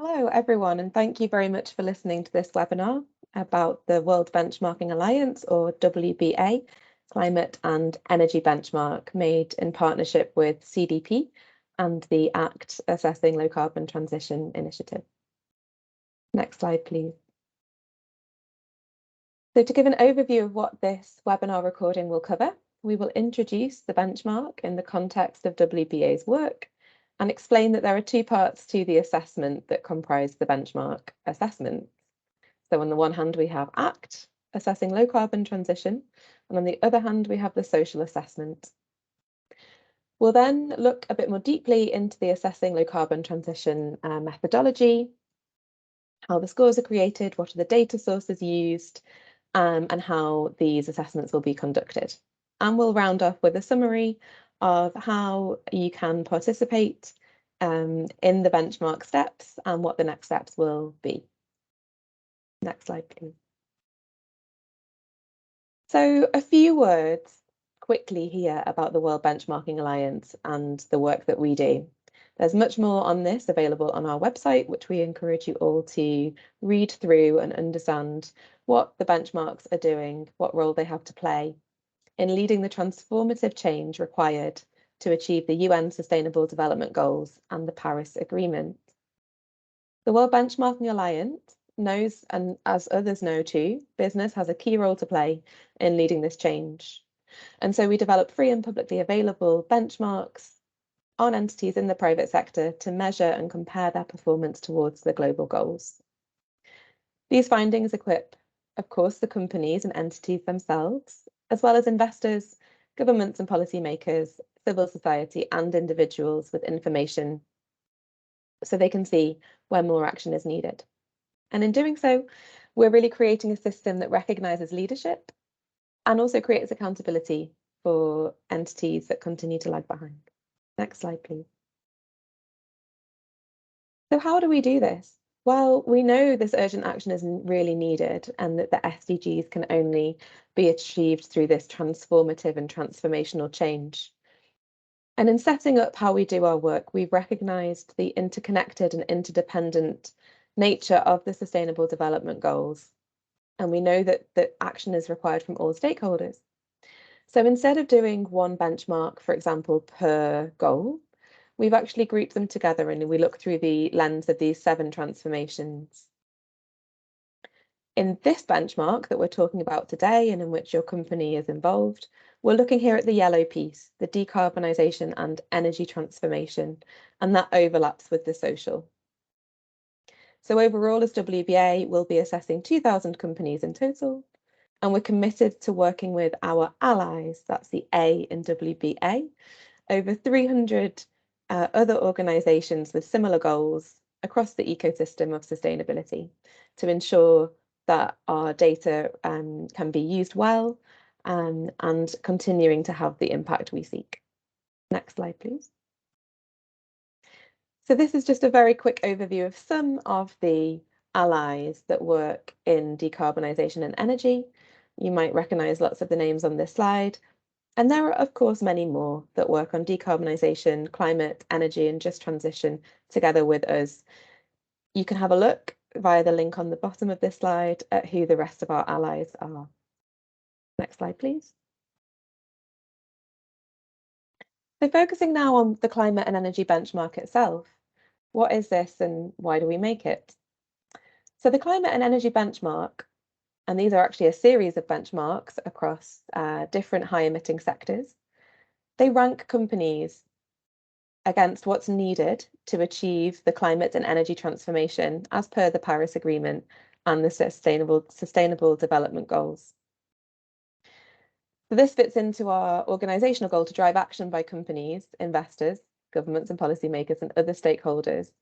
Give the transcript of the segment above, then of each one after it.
Hello, everyone, and thank you very much for listening to this webinar about the World Benchmarking Alliance, or WBA, Climate and Energy Benchmark, made in partnership with CDP and the ACT Assessing Low Carbon Transition Initiative. Next slide, please. So to give an overview of what this webinar recording will cover, we will introduce the benchmark in the context of WBA's work and explain that there are two parts to the assessment that comprise the benchmark assessment. So on the one hand, we have ACT, assessing low carbon transition, and on the other hand, we have the social assessment. We'll then look a bit more deeply into the assessing low carbon transition methodology, how the scores are created, what are the data sources used, and how these assessments will be conducted. And we'll round off with a summary of how you can participate in the benchmark steps and what the next steps will be. Next slide, please. So a few words quickly here about the World Benchmarking Alliance and the work that we do. There's much more on this available on our website, which we encourage you all to read through and understand what the benchmarks are doing, what role they have to play in leading the transformative change required to achieve the UN Sustainable Development Goals and the Paris Agreement. The World Benchmarking Alliance knows, and as others know too, business has a key role to play in leading this change. And so we develop free and publicly available benchmarks on entities in the private sector to measure and compare their performance towards the global goals. These findings equip, of course, the companies and entities themselves, as well as investors, governments and policymakers, civil society and individuals with information so they can see where more action is needed. And in doing so, we're really creating a system that recognises leadership and also creates accountability for entities that continue to lag behind. Next slide, please. So how do we do this? Well, we know this urgent action is really needed and that the SDGs can only be achieved through this transformative and transformational change. And in setting up how we do our work, we've recognised the interconnected and interdependent nature of the Sustainable Development Goals. And we know that action is required from all stakeholders. So instead of doing one benchmark, for example, per goal, we've actually grouped them together and we look through the lens of these 7 transformations. In this benchmark that we're talking about today and in which your company is involved, we're looking here at the yellow piece, the decarbonisation and energy transformation, and that overlaps with the social. So overall, as WBA, we'll be assessing 2,000 companies in total, and we're committed to working with our allies, that's the A in WBA, over 300 other organisations with similar goals across the ecosystem of sustainability to ensure that our data can be used well and continuing to have the impact we seek. Next slide, please. So this is just a very quick overview of some of the allies that work in decarbonisation and energy. You might recognise lots of the names on this slide. And there are, of course, many more that work on decarbonisation, climate, energy, and just transition together with us. You can have a look via the link on the bottom of this slide at who the rest of our allies are. Next slide, please. So focusing now on the climate and energy benchmark itself, what is this and why do we make it? So the climate and energy benchmark, and these are actually a series of benchmarks across different high emitting sectors, they rank companies against what's needed to achieve the climate and energy transformation as per the Paris Agreement and the Sustainable Development Goals. So this fits into our organisational goal to drive action by companies, investors, governments and policymakers and other stakeholders.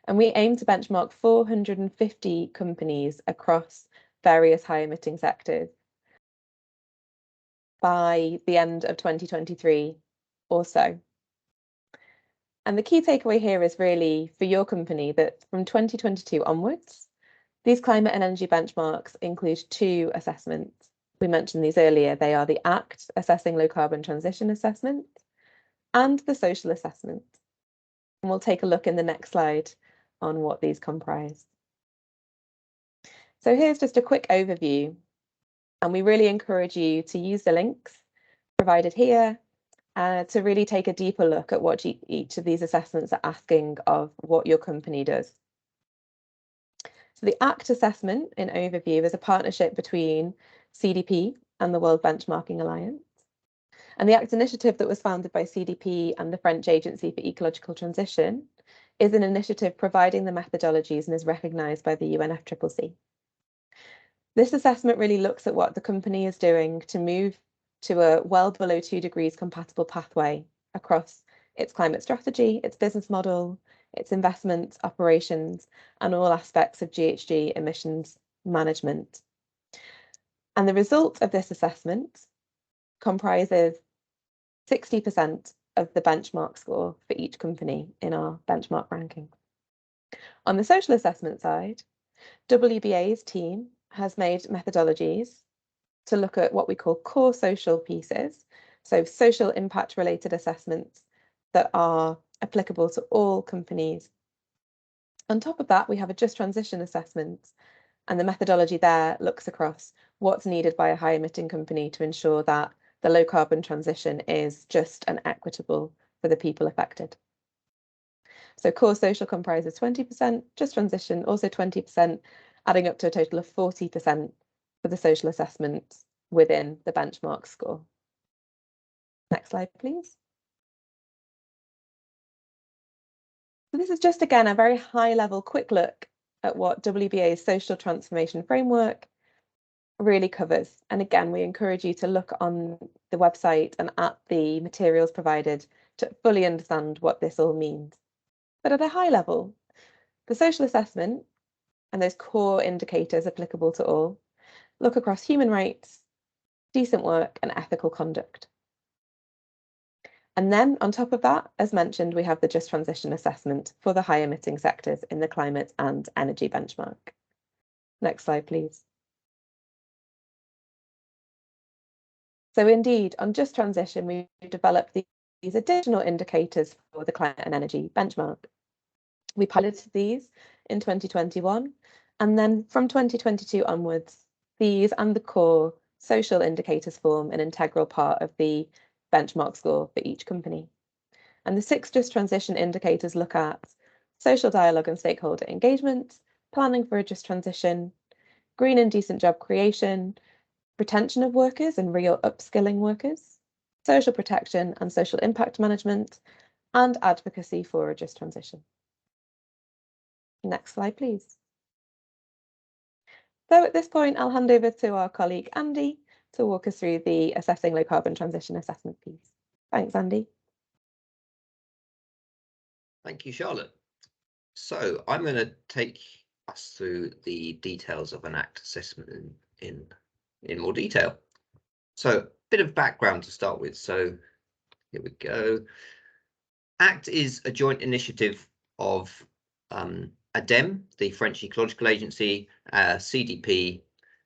And we aim to benchmark 450 companies across various high emitting sectors by the end of 2023 or so. And the key takeaway here is really for your company that from 2022 onwards, these climate and energy benchmarks include 2 assessments. We mentioned these earlier. They are the ACT, Assessing Low Carbon Transition Assessment, and the Social Assessment. And we'll take a look in the next slide on what these comprise. So here's just a quick overview, and we really encourage you to use the links provided here to really take a deeper look at what each of these assessments are asking of what your company does. So the ACT assessment in overview is a partnership between CDP and the World Benchmarking Alliance. And the ACT initiative that was founded by CDP and the French Agency for Ecological Transition is an initiative providing the methodologies and is recognised by the UNFCCC. This assessment really looks at what the company is doing to move to a well below 2 degrees compatible pathway across its climate strategy, its business model, its investments, operations, and all aspects of GHG emissions management. And the result of this assessment comprises 60% of the benchmark score for each company in our benchmark ranking. On the social assessment side, WBA's team has made methodologies to look at what we call core social pieces, so social impact related assessments that are applicable to all companies. On top of that, we have a just transition assessment, and the methodology there looks across what's needed by a high emitting company to ensure that the low carbon transition is just and equitable for the people affected. So core social comprises 20%, just transition also 20%, adding up to a total of 40% for the social assessment within the benchmark score. Next slide, please. So this is just, again, a very high level quick look at what WBA's social transformation framework really covers. And again, we encourage you to look on the website and at the materials provided to fully understand what this all means. But at a high level, the social assessment and those core indicators applicable to all look across human rights, decent work, and ethical conduct. And then on top of that, as mentioned, we have the just transition assessment for the high emitting sectors in the climate and energy benchmark. Next slide, please. So indeed, on just transition, we've developed these additional indicators for the climate and energy benchmark. We piloted these in 2021, and then from 2022 onwards, these and the core social indicators form an integral part of the benchmark score for each company. And the 6 just transition indicators look at social dialogue and stakeholder engagement, planning for a just transition, green and decent job creation, retention of workers and real upskilling workers, social protection and social impact management, and advocacy for a just transition. Next slide, please. So at this point, I'll hand over to our colleague, Andy, to walk us through the Assessing Low Carbon Transition assessment piece. Thanks, Andy. Thank you, Charlotte. So I'm going to take us through the details of an ACT assessment in more detail. So a bit of background to start with. So here we go. ACT is a joint initiative of ADEME, the French Ecological Agency, CDP,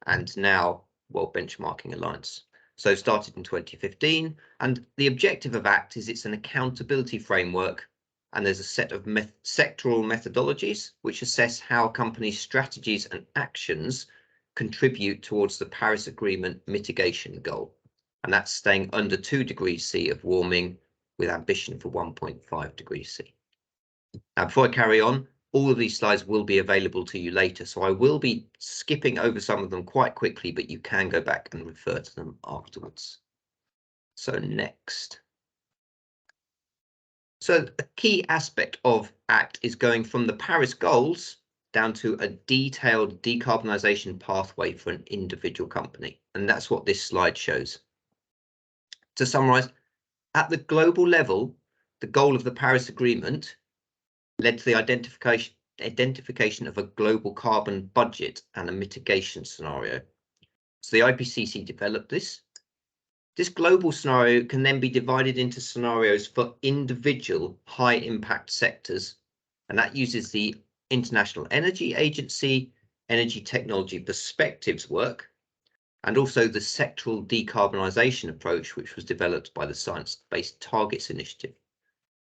and now World Benchmarking Alliance. So started in 2015, and the objective of ACT is it's an accountability framework, and there's a set of sectoral methodologies which assess how companies' strategies and actions contribute towards the Paris Agreement mitigation goal, and that's staying under 2 degrees C of warming with ambition for 1.5 degrees C. Now, before I carry on, all of these slides will be available to you later, so I will be skipping over some of them quite quickly, but you can go back and refer to them afterwards. So next. So a key aspect of ACT is going from the Paris goals down to a detailed decarbonisation pathway for an individual company, and that's what this slide shows. To summarise, at the global level, the goal of the Paris Agreement led to the identification of a global carbon budget and a mitigation scenario. So the IPCC developed this. This global scenario can then be divided into scenarios for individual high impact sectors, and that uses the International Energy Agency Energy Technology Perspectives work, and also the sectoral decarbonisation approach, which was developed by the Science Based Targets Initiative.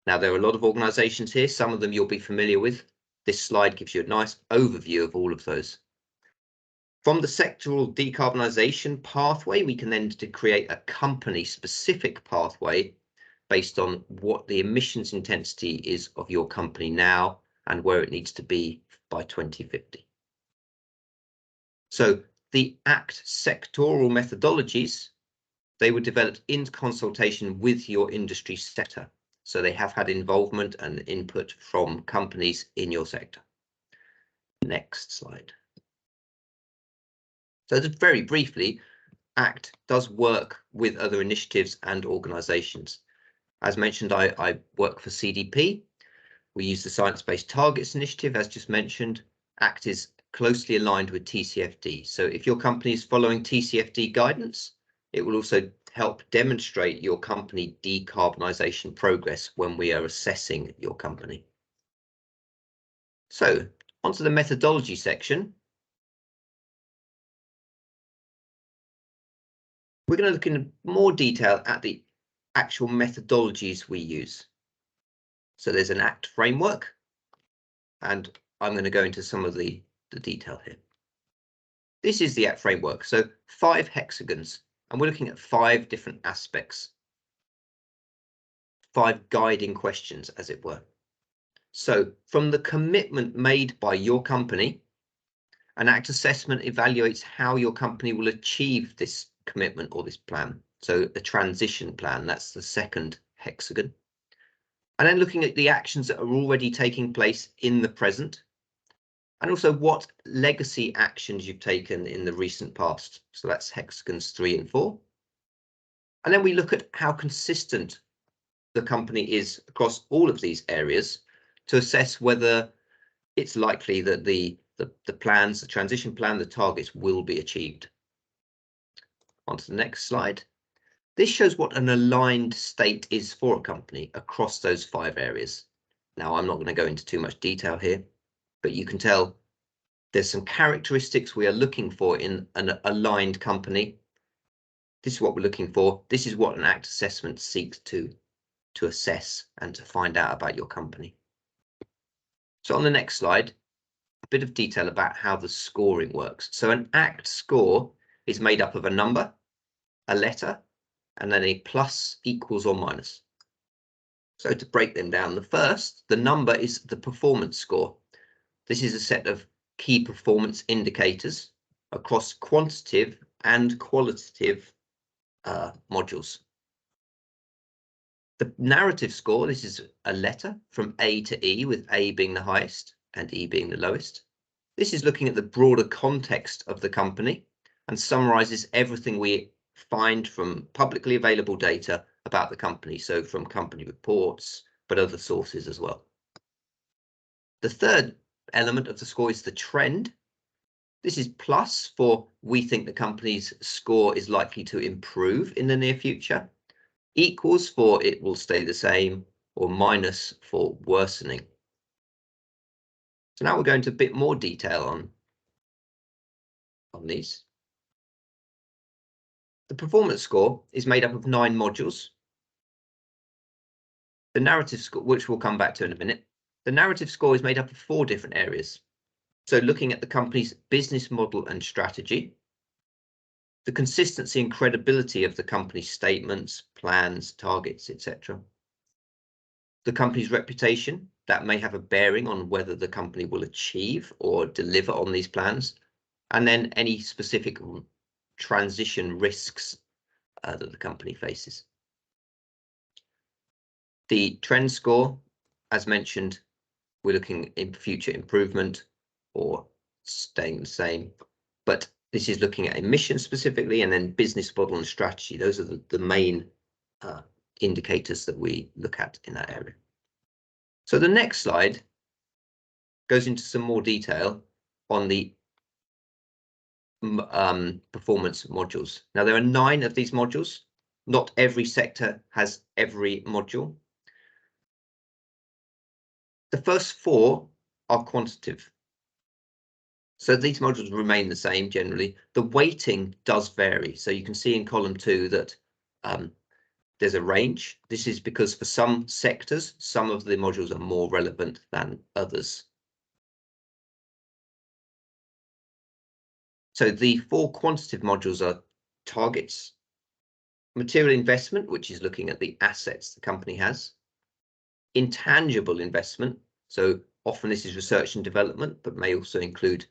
Now, there are a lot of organisations here, some of them you'll be familiar with, this slide gives you a nice overview of all of those. From the sectoral decarbonisation pathway, we can then create a company-specific pathway based on what the emissions intensity is of your company now and where it needs to be by 2050. So the ACT sectoral methodologies, they were developed in consultation with your industry sector. So they have had involvement and input from companies in your sector. Next slide. So just very briefly, ACT does work with other initiatives and organisations. As mentioned, I work for CDP. We use the Science Based Targets Initiative, as just mentioned. ACT is closely aligned with TCFD. So if your company is following TCFD guidance, it will also help demonstrate your company decarbonisation progress when we are assessing your company. So onto the methodology section. We're going to look in more detail at the actual methodologies we use. So there's an ACT framework, and I'm going to go into some of the detail here. This is the ACT framework, so 5 hexagons, and we're looking at 5 different aspects, 5 guiding questions, as it were. So from the commitment made by your company, an ACT assessment evaluates how your company will achieve this commitment or this plan. So a transition plan, that's the second hexagon. And then looking at the actions that are already taking place in the present, and also what legacy actions you've taken in the recent past. So that's hexagons 3 and 4. And then we look at how consistent the company is across all of these areas to assess whether it's likely that the plans, the transition plan, the targets will be achieved. On to the next slide. This shows what an aligned state is for a company across those 5 areas. Now, I'm not going to go into too much detail here, but you can tell there's some characteristics we are looking for in an aligned company. This is what we're looking for. This is what an ACT assessment seeks to assess and to find out about your company. So on the next slide, a bit of detail about how the scoring works. So an ACT score is made up of a number, a letter, and then a plus, equals, or minus. So to break them down, the number is the performance score. This is a set of key performance indicators across quantitative and qualitative modules. The narrative score, this is a letter from A to E, with A being the highest and E being the lowest. This is looking at the broader context of the company and summarises everything we find from publicly available data about the company, so from company reports, but other sources as well. The third element of the score is the trend. This is plus for we think the company's score is likely to improve in the near future, equals for it will stay the same, or minus for worsening. So now we're going into a bit more detail on these. The performance score is made up of 9 modules. The narrative score, which we'll come back to in a minute, the narrative score is made up of 4 different areas. So looking at the company's business model and strategy, the consistency and credibility of the company's statements, plans, targets, etc. The company's reputation, that may have a bearing on whether the company will achieve or deliver on these plans, and then any specific transition risks that the company faces. The trend score, as mentioned, we're looking in future improvement or staying the same, but this is looking at emissions specifically, and then business model and strategy. Those are the main indicators that we look at in that area. So the next slide goes into some more detail on the performance modules. Now, there are 9 of these modules. Not every sector has every module. The first 4 are quantitative. So these modules remain the same generally. The weighting does vary. So you can see in column 2 that there's a range. This is because for some sectors, some of the modules are more relevant than others. So the 4 quantitative modules are targets, material investment, which is looking at the assets the company has, intangible investment, so often this is research and development, but may also include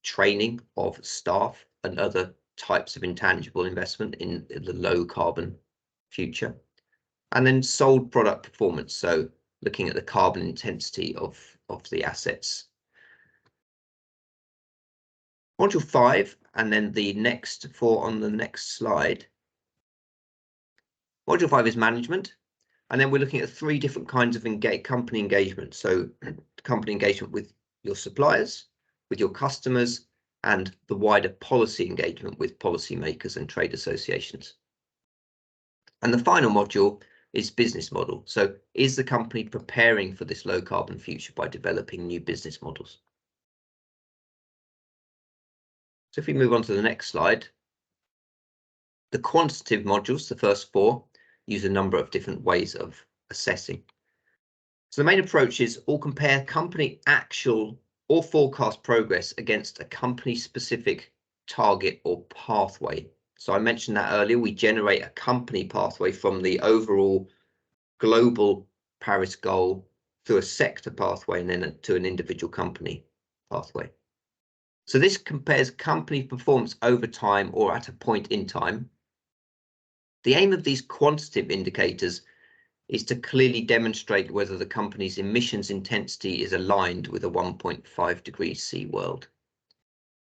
training of staff and other types of intangible investment in the low carbon future. And then sold product performance, so looking at the carbon intensity of the assets. Module 5, and then the next 4 on the next slide. Module 5 is management, and then we're looking at 3 different kinds of company engagement. So company engagement with your suppliers, with your customers, and the wider policy engagement with policymakers and trade associations. And the final module is business model. So is the company preparing for this low carbon future by developing new business models? So if we move on to the next slide, the quantitative modules, the first 4, use a number of different ways of assessing. So the main approach is all compare company actual or forecast progress against a company specific target or pathway. So I mentioned that earlier, we generate a company pathway from the overall global Paris goal through a sector pathway and then to an individual company pathway. So this compares company performance over time or at a point in time. The aim of these quantitative indicators is to clearly demonstrate whether the company's emissions intensity is aligned with a 1.5 degrees C world.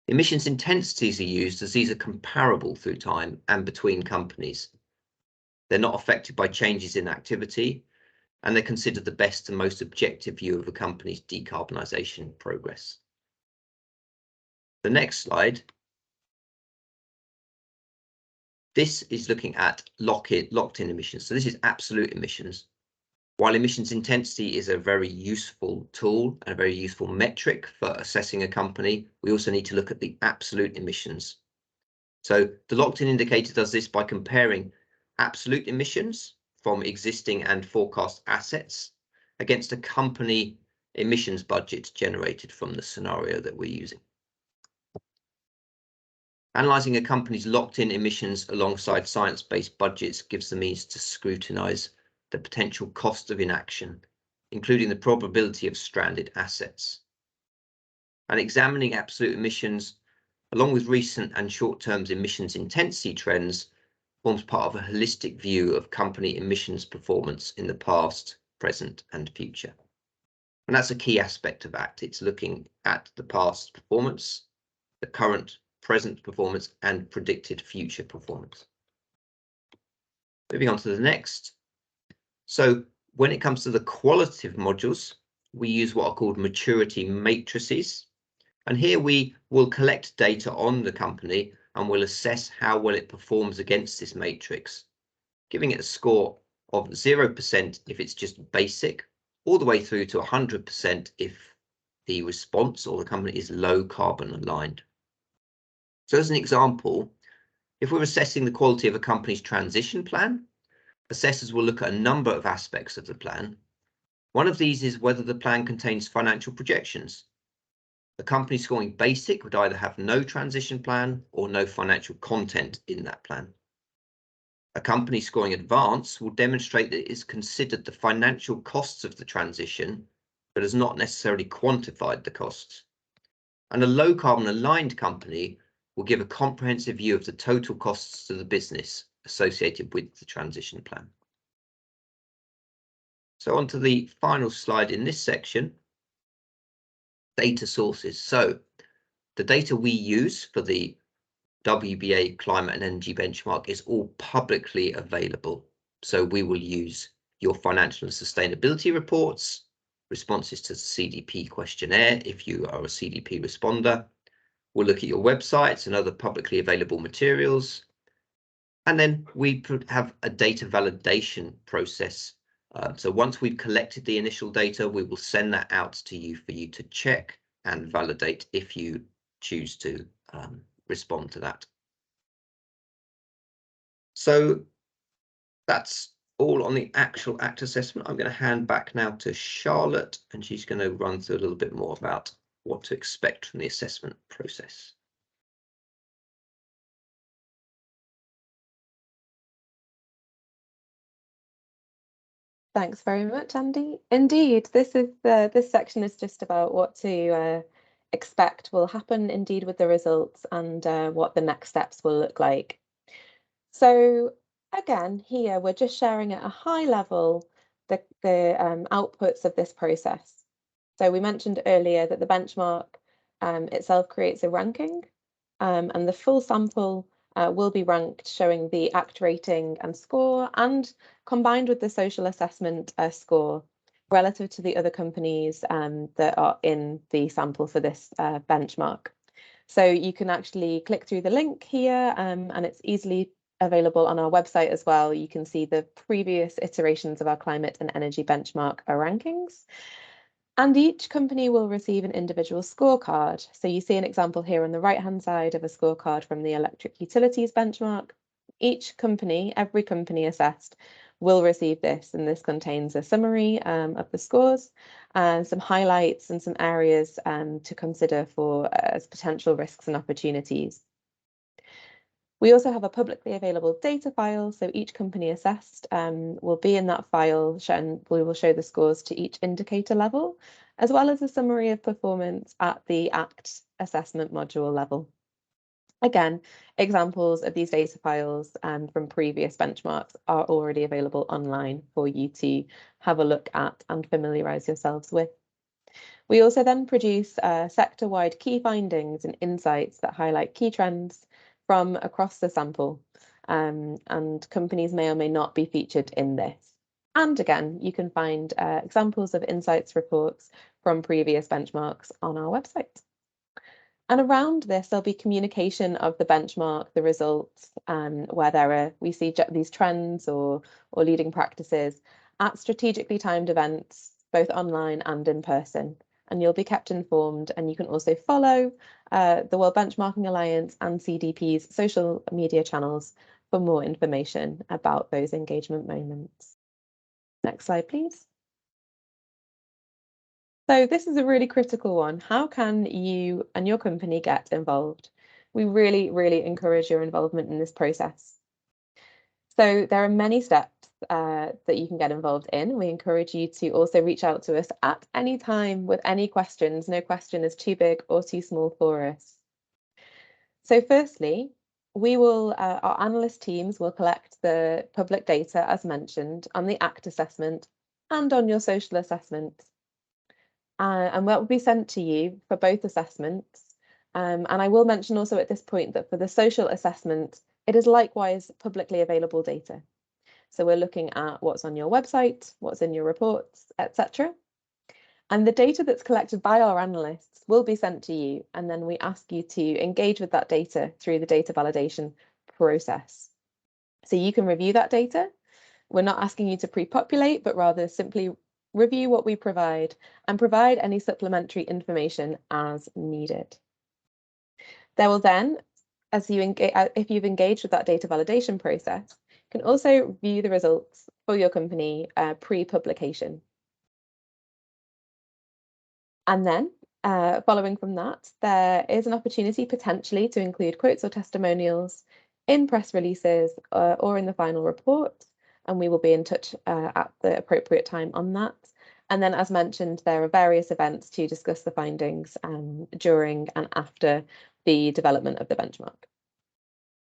Emissions intensities are used as these are comparable through time and between companies. They're not affected by changes in activity, and they're considered the best and most objective view of a company's decarbonisation progress. The next slide. This is looking at locked-in emissions. So this is absolute emissions. While emissions intensity is a very useful tool and a very useful metric for assessing a company, we also need to look at the absolute emissions. So the locked-in indicator does this by comparing absolute emissions from existing and forecast assets against a company emissions budget generated from the scenario that we're using. Analysing a company's locked-in emissions alongside science-based budgets gives the means to scrutinise the potential cost of inaction, including the probability of stranded assets. And examining absolute emissions, along with recent and short-term emissions intensity trends, forms part of a holistic view of company emissions performance in the past, present, and future. And that's a key aspect of ACT. It's looking at the past performance, the current present performance, and predicted future performance. Moving on to the next. So when it comes to the qualitative modules, we use what are called maturity matrices. And here we will collect data on the company and we'll assess how well it performs against this matrix, giving it a score of 0% if it's just basic, all the way through to 100% if the response or the company is low carbon aligned. So as an example, if we're assessing the quality of a company's transition plan, assessors will look at a number of aspects of the plan. One of these is whether the plan contains financial projections. A company scoring basic would either have no transition plan or no financial content in that plan. A company scoring advanced will demonstrate that it has considered the financial costs of the transition, but has not necessarily quantified the costs. And a low carbon aligned company will give a comprehensive view of the total costs to the business associated with the transition plan. So on to the final slide in this section, data sources. So the data we use for the WBA climate and energy benchmark is all publicly available. So we will use your financial and sustainability reports, responses to the CDP questionnaire if you are a CDP responder. We'll look at your websites and other publicly available materials. And then we have a data validation process. So once we've collected the initial data, we will send that out to you for you to check and validate if you choose to respond to that. So that's all on the actual ACT assessment. I'm going to hand back now to Charlotte, and she's going to run through a little bit more about what to expect from the assessment process. Thanks very much, Andy. Indeed, this section is just about what to expect will happen indeed with the results and what the next steps will look like. So again, here we're just sharing at a high level the outputs of this process. So we mentioned earlier that the benchmark itself creates a ranking, and the full sample will be ranked, showing the ACT rating and score, and combined with the social assessment score relative to the other companies that are in the sample for this benchmark. So you can actually click through the link here, and it's easily available on our website as well. You can see the previous iterations of our climate and energy benchmark rankings. And each company will receive an individual scorecard. So you see an example here on the right-hand side of a scorecard from the electric utilities benchmark. Each company, every company assessed, will receive this, and this contains a summary of the scores and some highlights and some areas to consider for as potential risks and opportunities. We also have a publicly available data file, so each company assessed will be in that file, and we will show the scores to each indicator level, as well as a summary of performance at the ACT assessment module level. Again, examples of these data files from previous benchmarks are already available online for you to have a look at and familiarise yourselves with. We also then produce sector-wide key findings and insights that highlight key trends from across the sample, and companies may or may not be featured in this. And again, you can find examples of insights reports from previous benchmarks on our website. And around this, there'll be communication of the benchmark, the results, where we see these trends or leading practices at strategically timed events, both online and in person. And you'll be kept informed, and you can also follow the World Benchmarking Alliance and CDP's social media channels for more information about those engagement moments. Next slide, please. So this is a really critical one. How can you and your company get involved? We really, really encourage your involvement in this process. So there are many steps that you can get involved in. We encourage you to also reach out to us at any time with any questions. No question is too big or too small for us. So firstly, our analyst teams will collect the public data as mentioned on the ACT assessment and on your social assessment. And that will be sent to you for both assessments. And I will mention also at this point that for the social assessment, it is likewise publicly available data. So we're looking at what's on your website, what's in your reports, etc. And the data that's collected by our analysts will be sent to you, and then we ask you to engage with that data through the data validation process. So you can review that data. We're not asking you to pre-populate, but rather simply review what we provide and provide any supplementary information as needed. There will then, if you've engaged with that data validation process, you can also view the results for your company pre-publication. And then, following from that, there is an opportunity potentially to include quotes or testimonials in press releases or in the final report, and we will be in touch at the appropriate time on that. And then, as mentioned, there are various events to discuss the findings during and after the development of the benchmark.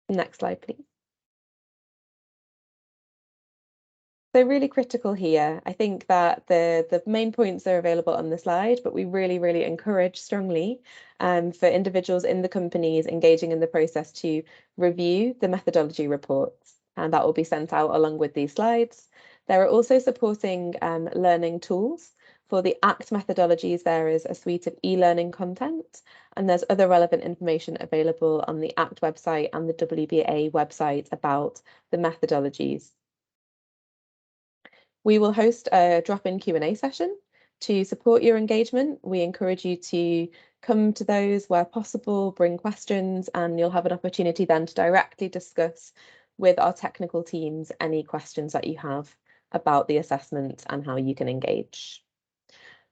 Next slide, please. So really critical here. I think that the main points are available on the slide, but we really, really encourage strongly for individuals in the companies engaging in the process to review the methodology reports, and that will be sent out along with these slides. There are also supporting learning tools. For the ACT methodologies, there is a suite of e-learning content, and there's other relevant information available on the ACT website and the WBA website about the methodologies. We will host a drop-in Q&A session to support your engagement. We encourage you to come to those where possible, bring questions, and you'll have an opportunity then to directly discuss with our technical teams any questions that you have about the assessment and how you can engage.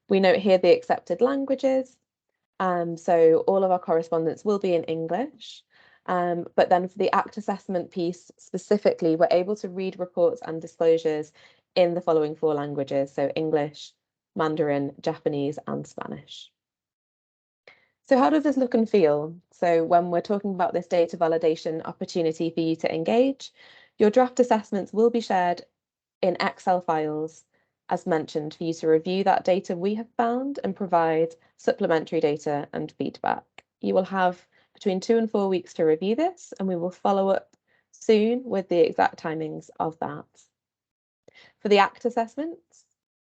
We note here the accepted languages. So all of our correspondence will be in English. But then for the ACT assessment piece specifically, we're able to read reports and disclosures in the following 4 languages, so English, Mandarin, Japanese, and Spanish. So how does this look and feel? So when we're talking about this data validation opportunity for you to engage, your draft assessments will be shared in Excel files, as mentioned, for you to review that data we have found and provide supplementary data and feedback. You will have between 2 and 4 weeks to review this, and we will follow up soon with the exact timings of that. For the ACT assessments,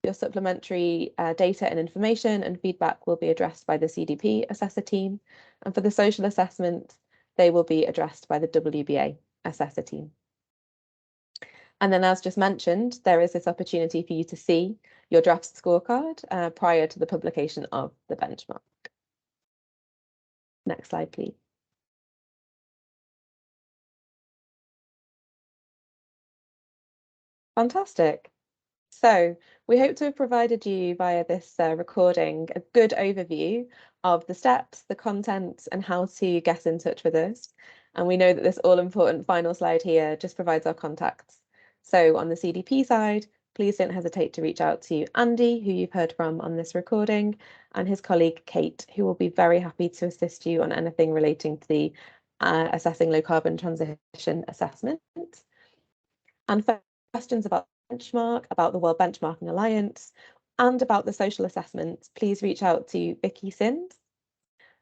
your supplementary data and information and feedback will be addressed by the CDP assessor team. And for the social assessment, they will be addressed by the WBA assessor team. And then, as just mentioned, there is this opportunity for you to see your draft scorecard prior to the publication of the benchmark. Next slide, please. Fantastic. So we hope to have provided you via this recording a good overview of the steps, the content, and how to get in touch with us. And we know that this all-important final slide here just provides our contacts. So on the CDP side, please don't hesitate to reach out to Andy, who you've heard from on this recording, and his colleague Kate, who will be very happy to assist you on anything relating to the assessing low carbon transition assessment. And for questions about benchmark, about the World Benchmarking Alliance, and about the social assessment, please reach out to Vicky Sims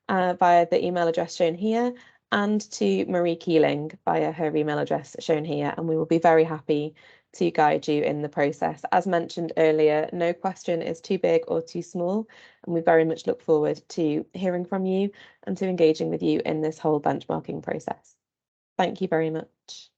via the email address shown here, and to Marie Keeling via her email address shown here, and we will be very happy to guide you in the process. As mentioned earlier, no question is too big or too small, and we very much look forward to hearing from you and to engaging with you in this whole benchmarking process. Thank you very much.